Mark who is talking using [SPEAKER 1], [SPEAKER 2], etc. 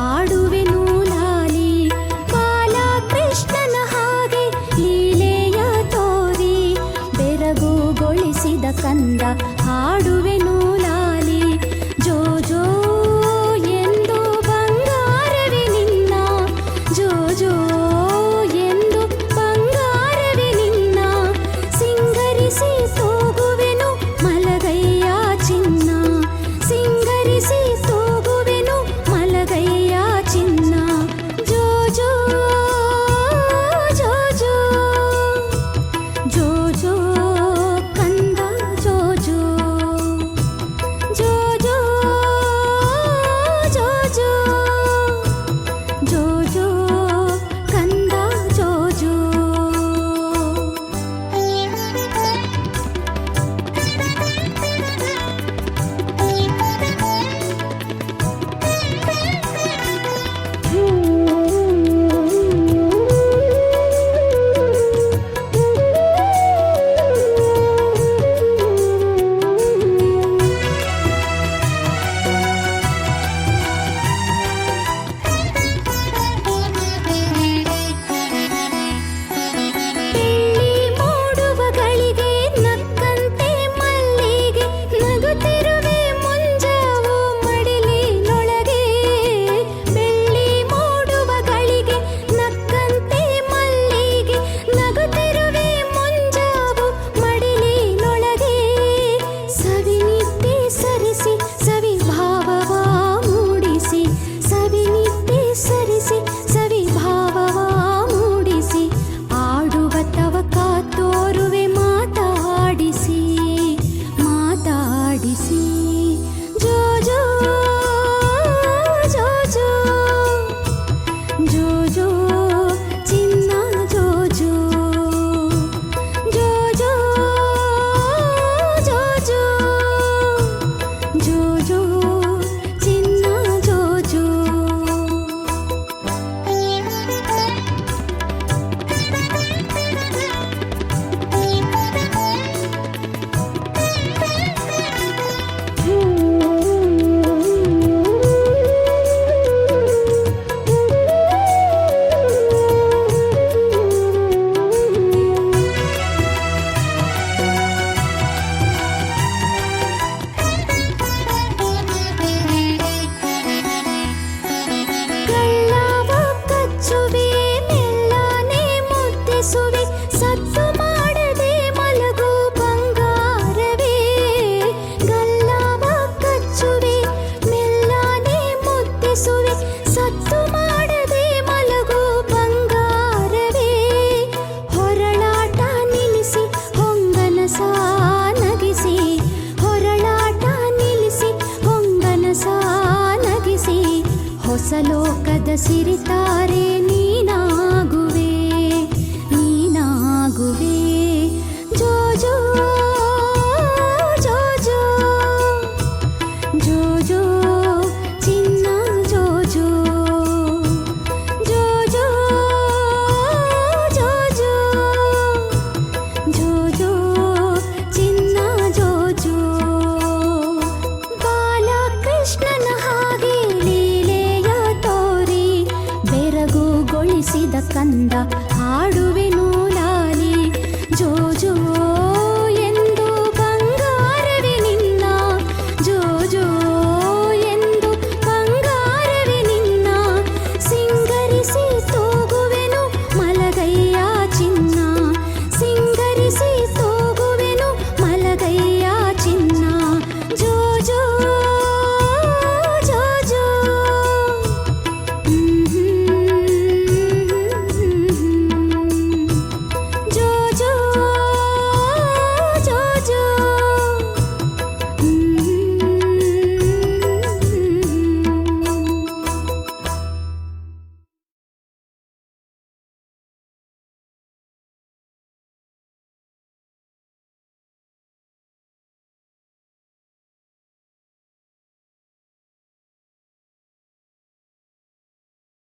[SPEAKER 1] ಹಾಡುವೆನು ಲಾಲಿ. ಬಾಲಕೃಷ್ಣನ ಹಾಗೆ ಲೀಲೆಯ ತೋರಿ ಬೆರಗುಗೊಳಿಸಿದ ಕಂದ ಹಾಡುವೆನು ಲಾಲಿ. ಜೋ ಜೋ ಎಂದು ಬಂಗಾರವೇ ನಿನ್ನ, ಜೋ ಜೋ ಎಂದು ಬಂಗಾರವೇ ನಿನ್ನ, ಸಿಂಗರಿಸಿ ತೂಗುವೆನು ಮಲಗೈಯ ಚಿನ್ನ, ಸಿಂಗರಿಸಿ ತೂಗುವೆನು ಮಲಗೈಯ ಚಿನ್ನ. ಜೋ ಜೋ ಜೋ ಜೋ ಜೋ ಜೋ ಕಂದ ಜೋ ಜೋ ಜೋ ಜೋ ಜೋ ಜೋ ಜೋ ಜೋ ಕಂದ ಜೋ ಜೋ. ಬೆಳ್ಳಿ ಮೋಡುವಗಳಿಗೆ ನಕ್ಕಂತೆ ಮಲ್ಲಿಗೆ ನಗುತ್ತಿರುವೆ ಮುಂಜಾವು ಮಡಿಲಿನೊಳಗೆ. ಬೆಳ್ಳಿ ಮೋಡುವಗಳಿಗೆ ನಕ್ಕಂತೆ ಮಲ್ಲಿಗೆ ನಗುತ್ತಿರುವೆ ಮುಂಜಾವು ಮಡಿಲಿನೊಳಗೆ. ಸವಿನಿದ್ದೆ ಸರಿಸಿ ಸವಿ ಭಾವವ ಮೂಡಿಸಿ, ಸವಿನಿದ್ದೆ ಸರಿಸಿ ಸವಿ ಭಾವವ ಮೂಡಿಸಿ, ಆಡುವ ತವಕ ತೋರುವೆ ಮಾತಾಡಿಸಿ ಮಾತಾಡಿಸಿ. ಜೋ ಜೋ ಜೋ ಜೋ ಜೋ ಜೋ ಚಿನ್ನ ಜೋ ಜೋ ಜೋ ಜೋ ಜೋ ಜೋ ಜೋ ಜೋ ಚಿನ್ನ ಜೋ ಜೋ. ಕಳ್ಳವ ಕಚ್ಚುವೆ ಮೆಲ್ಲನೆ ಮುದ್ದಿಸುವೆ, ಸತ್ತು ಮಾಡದೆ ಮಲಗು ಬಂಗಾರವೇ. ಗಲ್ಲವ ಕಚ್ಚುವೆ ಮೆಲ್ಲನೆ ಮುದ್ದಿಸುವೆ, ಸತ್ತು ಮಾಡದೆ ಮಲಗು ಬಂಗಾರವೇ. ಹೊರಳಾಟ ನಿಲ್ಲಿಸಿ ಹೊಂಗನಸ ನಗಿಸಿ, ಹೊರಳಾಟ ನಿಲ್ಲಿಸಿ ಹೊಂಗನಸ ನಗಿಸಿ, ಹೊಸ ಲೋಕದ ಸಿರಿತಾರೆ ನೀನಾಗುವೆ ನೀನಾಗುವೆ.